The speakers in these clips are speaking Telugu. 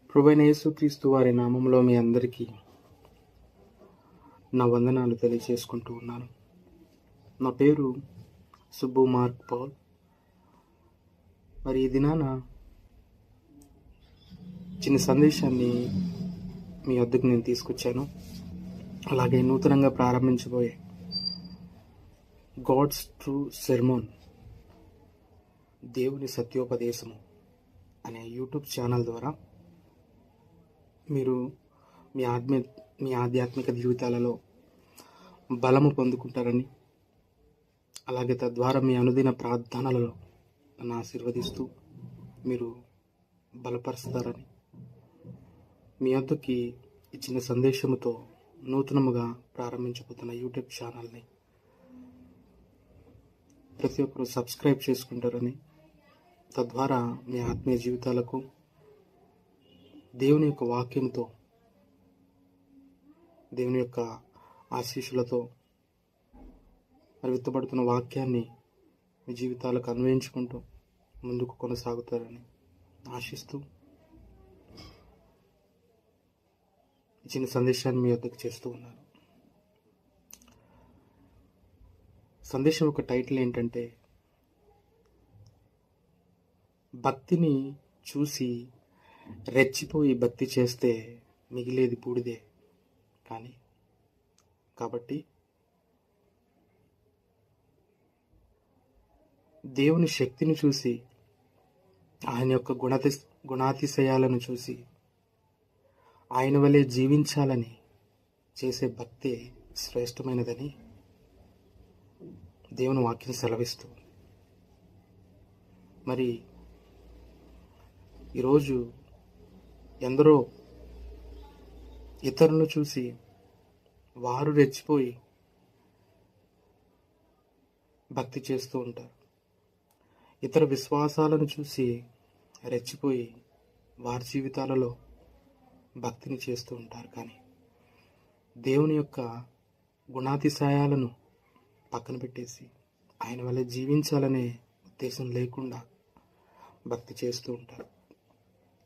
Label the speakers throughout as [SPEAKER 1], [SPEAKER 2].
[SPEAKER 1] ప్రభువైన యేసుక్రీస్తు వారి నామంలో మీ అందరికీ నా వందనాలు తెలియజేసుకుంటూ ఉన్నాను. నా పేరు సుబ్బు మార్క్ పౌల్. మరి ఈ దినాన చిన్న సందేశాన్ని మీ వద్దకు నేను తీసుకొచ్చాను. అలాగే నూతనంగా ప్రారంభించబోయే గాడ్స్ ట్రూ సెర్మోన్, దేవుని సత్యోపదేశము అనే యూట్యూబ్ ఛానల్ ద్వారా మీరు మీ ఆధ్యాత్మిక జీవితాలలో బలము పొందుకుంటారని, అలాగే తద్వారా మీ అనుదిన ప్రార్థనలలో నన్ను ఆశీర్వదిస్తూ మీరు బలపరుస్తారని మీ వద్దకి ఇచ్చిన సందేశముతో నూతనముగా ప్రారంభించబోతున్న యూట్యూబ్ ఛానల్ని ప్రతి ఒక్కరూ సబ్స్క్రైబ్ చేసుకుంటారని, తద్వారా మీ ఆత్మీయ జీవితాలకు దేవుని యొక్క వాక్యంతో, దేవుని యొక్క ఆశీస్సులతో మరి విత్తబడుతున్న వాక్యాన్ని మీ జీవితాలకు అన్వయించుకుంటూ ముందుకు కొనసాగుతారని ఆశిస్తూ చిన్న సందేశాన్ని మీ వద్దకు చేస్తూ ఉన్నాను. సందేశం యొక్క టైటిల్ ఏంటంటే, భక్తిని చూసి రెచ్చిపోయి భక్తి చేస్తే మిగిలేది బూడిదే కాబట్టి దేవుని శక్తిని చూసి, ఆయన యొక్క గుణాతిశయాలను చూసి ఆయన వలె జీవించాలని చేసే భక్తి శ్రేష్టమైనదని దేవుని వాక్యం సెలవిస్తుంది. మరి ఈరోజు ఎందరో ఇతరులను చూసి వారు రెచ్చిపోయి భక్తి చేస్తూ ఉంటారు. ఇతర విశ్వాసాలను చూసి రెచ్చిపోయి వారి జీవితాలలో భక్తిని చేస్తూ ఉంటారు. కానీ దేవుని యొక్క గుణాతిశయాలను పక్కన పెట్టేసి ఆయన వల్ల జీవించాలనే ఉద్దేశం లేకుండా భక్తి చేస్తూ ఉంటారు.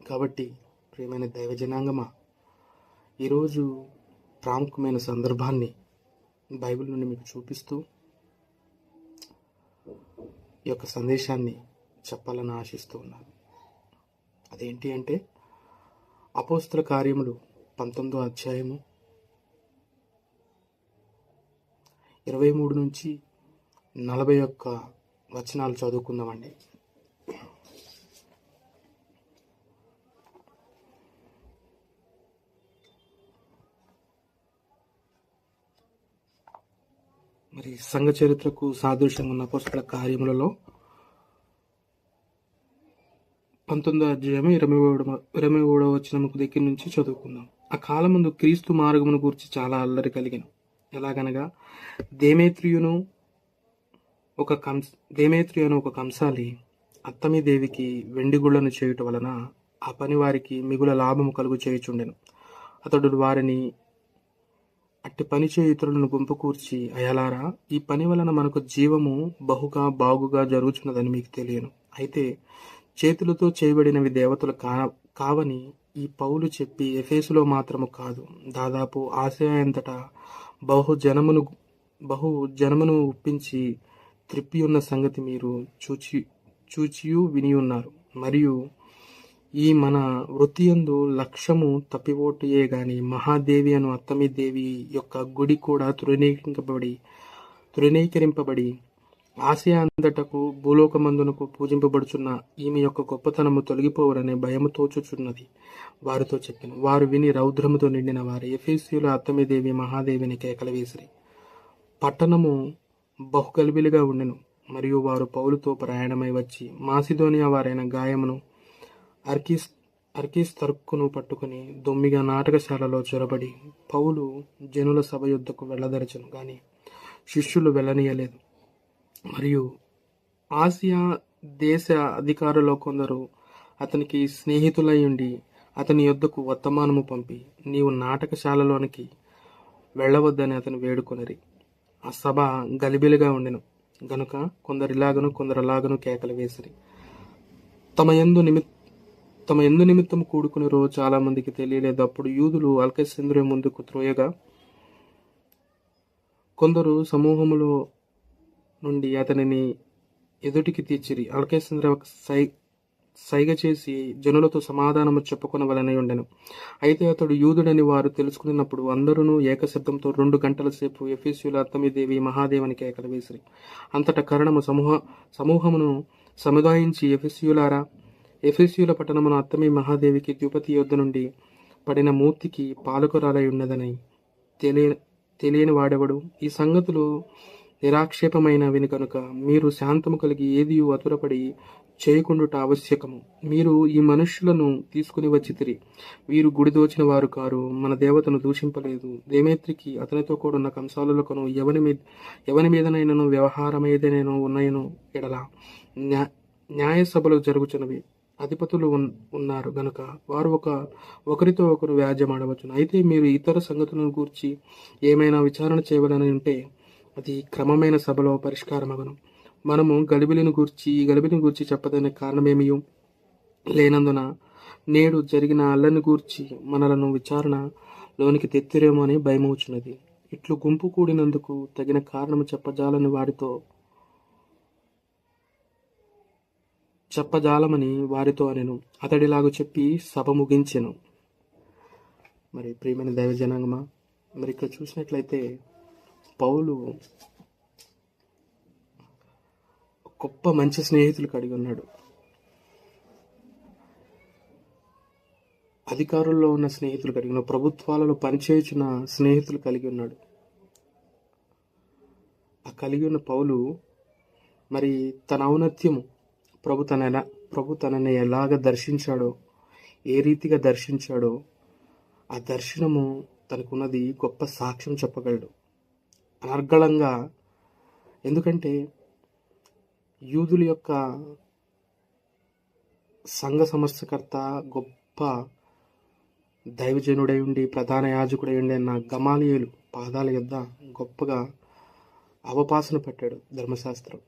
[SPEAKER 1] కాబట్టి ప్రియమైన దైవ జనాంగమా, ఈరోజు ప్రాముఖ్యమైన సందర్భాన్ని బైబిల్ నుండి మీకు చూపిస్తూ ఈ యొక్క సందేశాన్ని చెప్పాలని ఆశిస్తూ ఉన్నాను. అదేంటి అంటే, అపోస్తల కార్యములు 19వ అధ్యాయము 23 నుంచి 41 వచనాలు చదువుకుందామండి. మరి సంఘ చరిత్రకు సాదృశ్యంగా ఉన్న అపోస్తల కార్యములలో 19వ అధ్యాయం 23వ వచనము దగ్గర నుంచి చదువుకుందాం. ఆ కాలమందు క్రీస్తు మార్గమును గురించి చాలా అల్లరి కలిగిన. ఎలాగనగా దేమేత్రియును ఒక కంసాలి అత్తమీదేవికి వెండి గుళ్లను చేయుట వలన ఆ పని వారికి మిగుల లాభము కలుగు చేయుచుండెను. అతడు వారిని అట్టి పని చేయ ఇతరులను గుంపు కూర్చి, అయలారా, ఈ పని వలన మనకు జీవము బహుగా బాగుగా జరుగుతున్నదని మీకు తెలియను. అయితే చేతులతో చేయబడినవి దేవతలు కావని ఈ పౌలు చెప్పి ఎఫెసులో మాత్రము కాదు, దాదాపు ఆసియా అంతటా బహు జనమును ఒప్పించి త్రిప్పి ఉన్న సంగతి మీరు చూచియు విని ఉన్నారు. మరియు ఈ మన వృత్తియందు లక్ష్యము తప్పిపోటుయే గాని మహాదేవి అను అత్తమి దేవి యొక్క గుడి కూడా తృణీకరింపబడి ఆసియా అంతటకు భూలోకమందునకు పూజింపబడుచున్న ఈమె యొక్క గొప్పతనము తొలగిపోవరనే భయము తోచుచున్నది వారితో చెప్పిన. వారు విని రౌద్రముతో నిండిన వారు ఎఫెసీయుల అత్తమిదేవి మహాదేవిని కేకలు వేసిరి. పట్టణము బహుగలిబిలిగా ఉండెను. మరియు వారు పౌలుతో ప్రయాణమై వచ్చి మాసిదోనియా వారైన గాయమును అర్కిస్తర్కును పట్టుకుని దొమ్మిగా నాటకశాలలో చొరబడి పౌలు జనుల సభ యుద్ధకు వెళ్ళదరచను గాని శిష్యులు వెళ్ళనీయలేదు. మరియు ఆసియా దేశ అధికారులో కొందరు అతనికి స్నేహితులై ఉండి అతని యొద్దకు వర్తమానము పంపి, నీవు నాటకశాలలోనికి వెళ్ళవద్దని అతను వేడుకొనిరి. ఆ సభ గలిబిలిగా ఉండెను గనుక కొందరిలాగను కొందరలాగను కేకలు వేసిరి. తమ యందు తమ ఎందు నిమిత్తం కూడుకునిరో చాలా మందికి తెలియలేదు. అప్పుడు యూదులు అల్కసింద్రియ ముందుకు త్రోయగా కొందరు సమూహములో నుండి అతనిని ఎదుటికి తీర్చిరి. అల్కసింద్ర సైగ చేసి జనులతో సమాధానము చెప్పుకొనవలనై ఉండెను. అయితే అతడు యూదుడని వారు తెలుసుకున్నప్పుడు అందరూ ఏకశబ్దంతో 2 గంటల సేపు ఎఫెసీయుల అర్తెమిదేవి మహాదేవునికి కేకలు వేసిరి. అంతటా కరణము సమూహమును సముదాయించి, ఎఫెసీయుల పట్టణమును అర్తెమి మహాదేవికి ద్యుపతి యొద్ద నుండి పడిన మూర్తికి పాలకురాలై ఉన్నదని తెలియని వాడెవడు? ఈ సంగతులు నిరాక్షేపమైనవి కనుక మీరు శాంతము కలిగి ఏదియు అతురపడి చేయకుండుట ఆవశ్యకము. మీరు ఈ మనుష్యులను తీసుకుని వచ్చితిరి. వీరు గుడి దోచిన వారు కారు, మన దేవతను దూషింపలేదు. దేమేత్రికి అతనితో కూడున్న కంసాలులకును ఎవని మీదనైనను వ్యవహారమేదైనా ఉన్నాయను ఎడల న్యాయ సభలు జరుగుచున్నవి. అధిపతులు ఉన్నారు గనుక వారు ఒకరితో ఒకరు వ్యాజ్యమాడవచ్చును. అయితే మీరు ఇతర సంగతులను గూర్చి ఏమైనా విచారణ చేయవలని ఉంటే అది క్రమమైన సభలో పరిష్కారమగను. మనము గలిబిలిని గూర్చి చెప్పదనే కారణమేమియు లేనందున నేడు జరిగిన అల్లరిని గూర్చి మనలను విచారణలోనికి తెత్తిరేమో అని భయమవుచున్నది. ఇట్లు గుంపు కూడినందుకు తగిన కారణము చెప్పజాలమని వారితో అనెను. అతడిలాగు చెప్పి సభ ముగించెను. మరి ప్రియమైన దైవ జనాంగమా, మరి ఇక్కడ చూసినట్లయితే పౌలు గొప్ప మంచి స్నేహితులు కలిగి ఉన్నాడు. అధికారుల్లో ఉన్న స్నేహితులు కలిగి ఉన్నాడు. ప్రభుత్వాలలో పనిచేయుచున్న స్నేహితులు కలిగి ఉన్నాడు. ఆ కలిగి ఉన్న పౌలు మరి తన ఔన్నత్యము ప్రభు తనని ఎలాగ దర్శించాడో, ఏ రీతిగా దర్శించాడో ఆ దర్శనము తనకున్నది గొప్ప సాక్ష్యం చెప్పగలడు అనర్గళంగా. ఎందుకంటే యూదుల యొక్క సంఘ సమస్యకర్త, గొప్ప దైవజనుడై ఉండి ప్రధాన యాజకుడై ఉండి అన్న గమాలియేలు పాదాల యొద్ద గొప్పగా అవపాసన పట్టాడు ధర్మశాస్త్రం.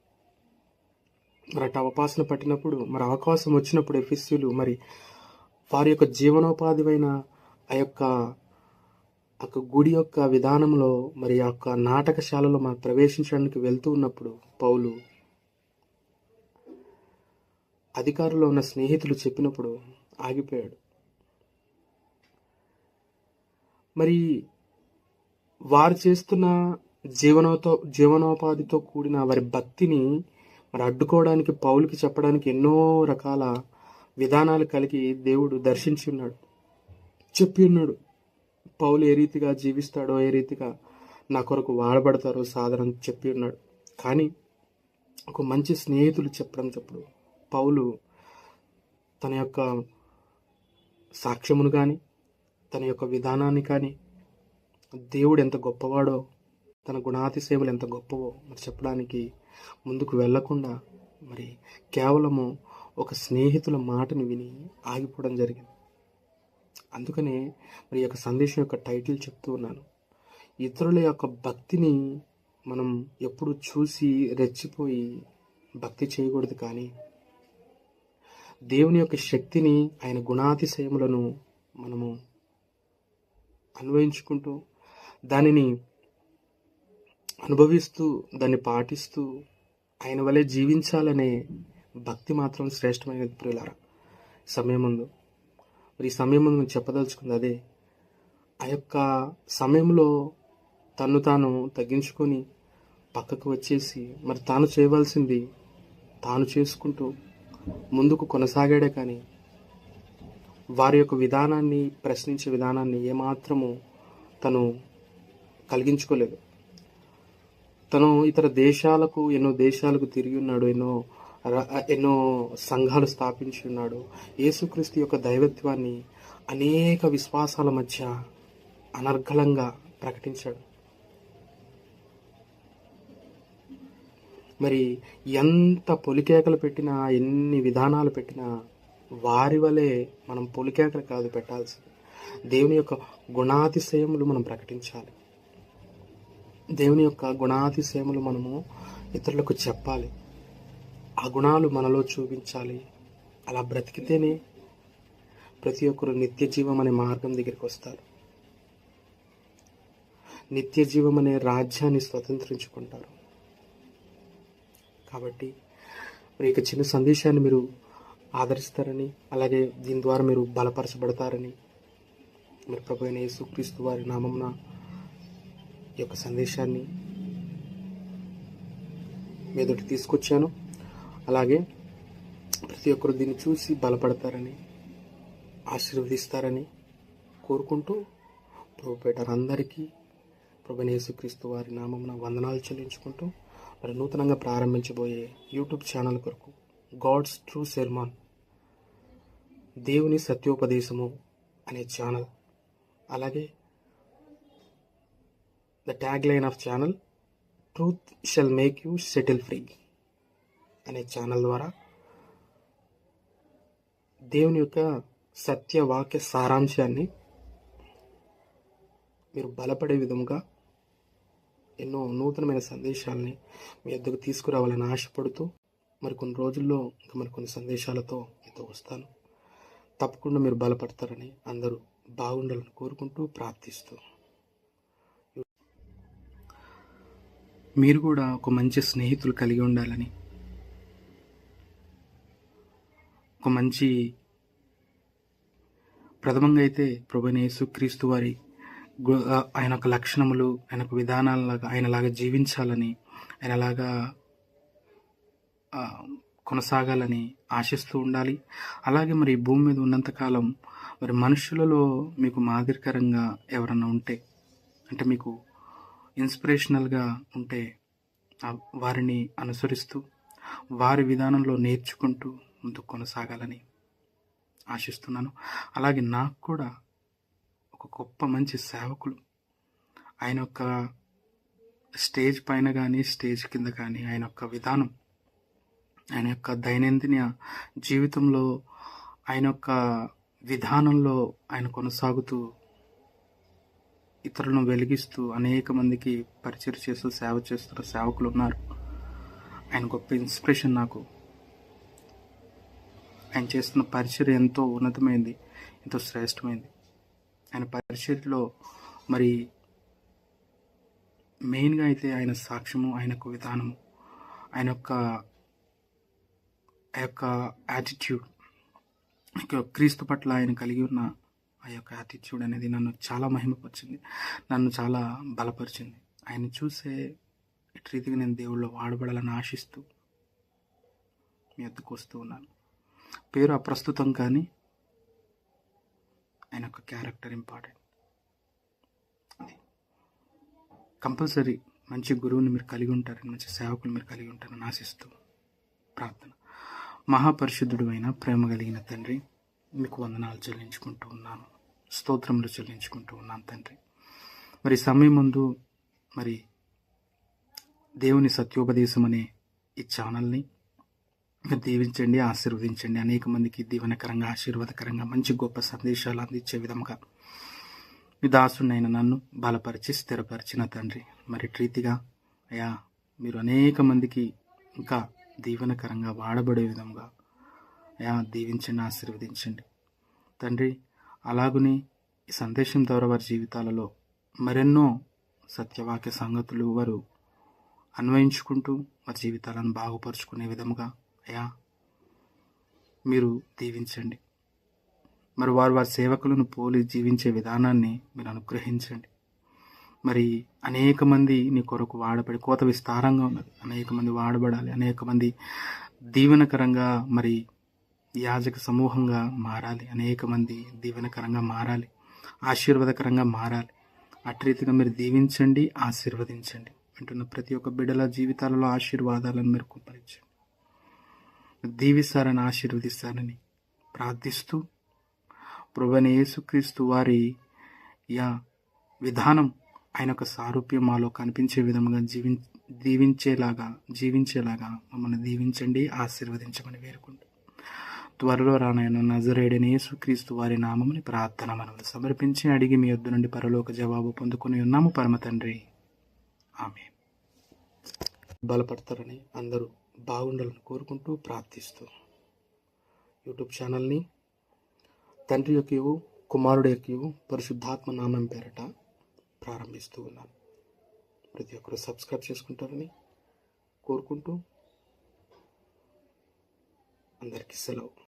[SPEAKER 1] మరి అటు అవపాసన పట్టినప్పుడు, మరి అవకాశం వచ్చినప్పుడు ఎఫెసీయులు మరి వారి యొక్క జీవనోపాధివైన ఆ యొక్క గుడి యొక్క విధానంలో మరి ఆ యొక్క నాటకశాలలో మనం ప్రవేశించడానికి వెళ్తూ ఉన్నప్పుడు పౌలు అధికారులో ఉన్న స్నేహితులు చెప్పినప్పుడు ఆగిపోయాడు. మరి వారు చేస్తున్న జీవనోపాధితో కూడిన వారి భక్తిని మరి అడ్డుకోవడానికి పౌలుకి చెప్పడానికి ఎన్నో రకాల విధానాలు కలిగి దేవుడు దర్శించి ఉన్నాడు, చెప్పి ఉన్నాడు. పౌలు ఏ రీతిగా జీవిస్తాడో, ఏ రీతిగా నా కొరకు వాడబడతారో సాధనం చెప్పి ఉన్నాడు. కానీ ఒక మంచి స్నేహితులు చెప్పడం పౌలు తన యొక్క సాక్ష్యమును కానీ, తన యొక్క విధానాన్ని కానీ, దేవుడు ఎంత గొప్పవాడో, తన గుణాతిశయములు ఎంత గొప్పవో మరి చెప్పడానికి ముందుకు వెళ్లకుండా మరి కేవలము ఒక స్నేహితుల మాటని విని ఆగిపోవడం జరిగింది. అందుకనే మరి యొక్క సందేశం యొక్క టైటిల్ చెప్తూ ఉన్నాను. ఇతరుల యొక్క భక్తిని మనం ఎప్పుడు చూసి రెచ్చిపోయి భక్తి చేయకూడదు, కానీ దేవుని యొక్క శక్తిని, ఆయన గుణాతిశయములను మనము అన్వయించుకుంటూ దానిని అనుభవిస్తూ దాన్ని పాటిస్తూ ఆయన వలె జీవించాలనే భక్తి మాత్రం శ్రేష్టమైనది. ప్రియులారా, సమయం ముందు మరి ఈ సమయం ముందు నేను చెప్పదలుచుకుంది అదే. ఆ యొక్క సమయంలో తను తాను తగ్గించుకొని పక్కకు వచ్చేసి మరి తాను చేయవలసింది తాను చేసుకుంటూ ముందుకు కొనసాగాడే, కానీ వారి యొక్క విధానాన్ని, ప్రశ్నించే విధానాన్ని ఏమాత్రము తను కలిగించుకోలేదు. తను ఇతర దేశాలకు, ఎన్నో దేశాలకు తిరిగి ఉన్నాడు, ఎన్నో సంఘాలు స్థాపించి ఉన్నాడు. యేసుక్రీస్తు యొక్క దైవత్వాన్ని అనేక విశ్వాసాల మధ్య అనర్గళంగా ప్రకటించాడు. మరి ఎంత పొలికేకలు పెట్టినా, ఎన్ని విధానాలు పెట్టినా వారి వలె మనం పొలికేకలు కాదు పెట్టాల్సింది. దేవుని యొక్క గుణాతిశయములు మనం ప్రకటించాలి. దేవుని యొక్క గుణాతిశయములు మనము ఇతరులకు చెప్పాలి. ఆ గుణాలు మనలో చూపించాలి. అలా బ్రతికితేనే ప్రతి ఒక్కరు నిత్య జీవం అనే మార్గం దగ్గరికి వస్తారు. నిత్య జీవం అనే రాజ్యాన్ని స్వతంత్రించుకుంటారు. కాబట్టి మరి ఇక చిన్న సందేశాన్ని మీరు ఆదరిస్తారని, అలాగే దీని ద్వారా మీరు బలపరచబడతారని, మరి ప్రభు అయిన యేసుక్రీస్తు వారి నామమున ఈ యొక్క సందేశాన్ని మీ ఎదుట తీసుకొచ్చాను. అలాగే ప్రతి ఒక్కరు దీన్ని చూసి బలపడతారని, ఆశీర్వదిస్తారని కోరుకుంటూ ప్రభుపేటరందరికీ ప్రభు అయిన యేసుక్రీస్తు వారి నామమున వందనాలు చెల్లించుకుంటూ, మరి నూతనంగా ప్రారంభించబోయే యూట్యూబ్ ఛానల్ కొరకు గాడ్స్ ట్రూ సెర్మన్, దేవుని సత్యోపదేశము అనే ఛానల్, అలాగే the tag line of channel truth shall make you settle free అనే ఛానల్ ద్వారా దేవుని యొక్క సత్యవాక్య సారాంశాన్ని మీరు బలపడే విధముగా ఎన్నో నూతనమైన సందేశాలని మీ వద్దకు తీసుకురావాలని ఆశపడుతూ, మరికొన్ని రోజుల్లో ఇంకా మరికొన్ని సందేశాలతో మీతో వస్తాను. తప్పకుండా మీరు బలపడతారని, అందరూ బాగుండాలని కోరుకుంటూ ప్రార్థిస్తూ, మీరు కూడా ఒక మంచి స్నేహితులు కలిగి ఉండాలని, ఒక మంచి ప్రథమంగా అయితే ప్రభువైన యేసుక్రీస్తు వారి ఆయన యొక్క లక్షణములు, ఆయన యొక్క విధానాలలాగా ఆయనలాగా జీవించాలని, ఆయనలాగా కొనసాగాలని ఆశిస్తూ ఉండాలి. అలాగే మరి ఈ భూమి మీద ఉన్నంతకాలం మరి మనుషులలో మీకు మాదిరికరంగా ఎవరన్నా ఉంటే, అంటే మీకు ఇన్స్పిరేషనల్గా ఉంటే వారిని అనుసరిస్తూ వారి విధానంలో నేర్చుకుంటూ ముందుకు కొనసాగాలని ఆశిస్తున్నాను. అలాగే నాకు కూడా ఒక గొప్ప మంచి సేవకులు, ఆయన యొక్క స్టేజ్ పైన కానీ స్టేజ్ కింద కానీ ఆయన యొక్క విధానం, ఆయన యొక్క దైనందిన జీవితంలో ఆయన యొక్క విధానంలో ఆయన కొనసాగుతూ ఇతరులను వెలిగిస్తూ అనేక మందికి పరిచయం చేస్తూ సేవ చేస్తున్న సేవకులు ఉన్నారు. ఆయన గొప్ప ఇన్స్పిరేషన్ నాకు. ఆయన చేస్తున్న పరిచయం ఎంతో ఉన్నతమైంది, ఎంతో శ్రేష్టమైంది. ఆయన పరిచర్యలో మరి మెయిన్గా అయితే ఆయన సాక్ష్యము, ఆయన యొక్క విధానము, ఆయన యొక్క యాటిట్యూడ్, క్రీస్తు పట్ల ఆయన కలిగి ఉన్న ఆ యొక్క యాటిట్యూడ్ అనేది నన్ను చాలా మహిమపరిచింది, నన్ను చాలా బలపరిచింది. ఆయన చూసే ఇటు రీతిగా నేను దేవుళ్ళు వాడబడాలని ఆశిస్తూ మీ వద్దకు వస్తూ ఉన్నాను. పేరు అప్రస్తుతం, కానీ ఆయన యొక్క క్యారెక్టర్ ఇంపార్టెంట్. కంపల్సరీ మంచి గురువుని మీరు కలిగి ఉంటారని, మంచి సేవకులు మీరు కలిగి ఉంటారని ఆశిస్తూ ప్రార్థన. మహాపరిశుద్ధుడు అయిన ప్రేమ కలిగిన తండ్రి, మీకు వందనాలు చెల్లించుకుంటూ ఉన్నాను, స్తోత్రములు చెల్లించుకుంటూ ఉన్నాను తండ్రి. మరి సమయం ముందు మరి దేవుని సత్యోపదేశం అనే ఈ ఛానల్ని మీరు దీవించండి, ఆశీర్వదించండి. అనేక మందికి దీవెనకరంగా, ఆశీర్వాదకరంగా మంచి గొప్ప సందేశాలు అందించే విధంగా మీ దాసునైన నన్ను బలపరిచి స్థిరపరిచిన తండ్రి, మరి రీతిగా అయ్యా మీరు అనేక మందికి ఇంకా దీవెనకరంగా వాడబడే విధంగా అయ్యా దీవించండి, ఆశీర్వదించండి తండ్రి. అలాగుని ఈ సందేశం ద్వారా వారి జీవితాలలో మరెన్నో సత్యవాక్య సంగతులు వారు అన్వయించుకుంటూ వారి జీవితాలను బాగుపరుచుకునే విధముగా అయ్యా మీరు దీవించండి. మరి వారి సేవకులను పోలి జీవించే విధానాన్ని మీరు అనుగ్రహించండి. మరి అనేక మంది నీ కొరకు వాడబడి, కోత విస్తారంగా ఉన్నది, అనేక మంది వాడబడాలి, అనేక మంది దీవెనకరంగా మరి యాజక సమూహంగా మారాలి, అనేక మంది దీవెనకరంగా మారాలి, ఆశీర్వాదకరంగా మారాలి. అటు రీతిగా మీరు దీవించండి, ఆశీర్వదించండి. వింటున్న ప్రతి ఒక్క బిడ్డల జీవితాలలో ఆశీర్వాదాలను మీరు కుప్పరించండి, దీవిస్తారని, ఆశీర్వదిస్తారని ప్రార్థిస్తూ ప్రభువైన యేసుక్రీస్తు వారి విధానం, ఆయన యొక్క సారూప్యం మాలో కనిపించే విధంగా జీవించేలాగా మమ్మల్ని దీవించండి, ఆశీర్వదించమని వేడుకుంటూ త్వరలో రానైన నజరేయుడైన యేసుక్రీస్తు వారి నామముని ప్రార్థన మనవులు సమర్పించి అడిగి మీ యొద్ద నుండి పరలోక జవాబు పొందుకొని ఉన్నాము పరమ తండ్రి, ఆమేన్. బలపడతారని, అందరూ బాగుండాలని కోరుకుంటూ ప్రార్థిస్తూ యూట్యూబ్ ఛానల్ని తండ్రి యొక్కయు కుమారుడు యొక్కయు పరిశుద్ధాత్మ నామం పేరట ప్రారంభిస్తూ ఉన్నాను. ప్రతి ఒక్కరు సబ్స్క్రైబ్ చేసుకుంటారని కోరుకుంటూ అందరికీ సెలవు.